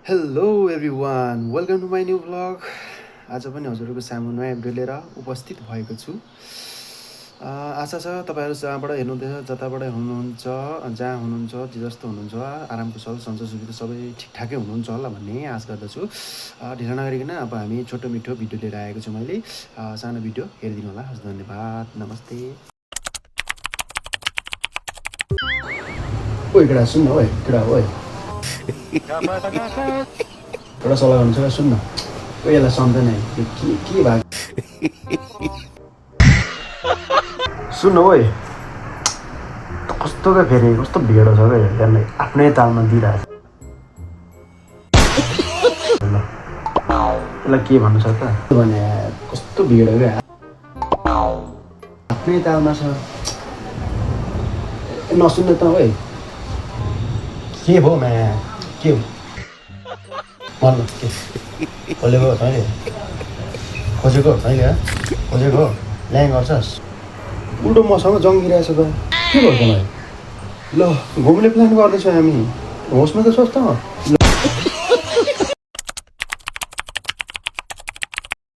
Hello everyone welcome to my new vlog. आज पनि हजुरहरूको सामु नयाँ भिडियो लिएर उपस्थित भएको छु। आशा छ तपाईँहरू जहाँबाट हेर्नुहुँदैछ, जताबाट हुनुहुन्छ, जहाँ हुनुहुन्छ, जे जस्तो हुनुहुन्छ, आराम कुशल सन्चो सुविधा सबै ठिकठाकै हुनुहुन्छ होला भन्ने आश गर्दछु। ढिलो नगरिकन अब हामी छोटो मिठो भिडियो लिएर आएको छु। मैले सानो भिडियो हेरिदिनु होला। हस्, धन्यवाद, नमस्ते। ओइ केटा सुन्न, ओइ केटा, ओइ एउटा सल्लाह गर्नु छ, सुन्न। ओइ यसलाई सम्झना के भएको सुन्न, ओइ कस्तो क्या फेरि कस्तो भिड छ क्या हेर्ने, आफ्नै तालमा दिइरहेछ। ल यसलाई के भन्नु छ त भने कस्तो भिड हो क्या, आफ्नै तालमा छ। नसुन्ने त ओइ के भयो म्या, के हो भन्नु, के खोलेको हो तैँले, खोजेको हो तैँले, खोजेको हो ल्याङ गर्छस्। उल्टो मसँग जङ्गिरहेछ त के भयो तँलाई। ल घुम्ने प्लान गर्दैछौँ हामी, होसमा त सोच त।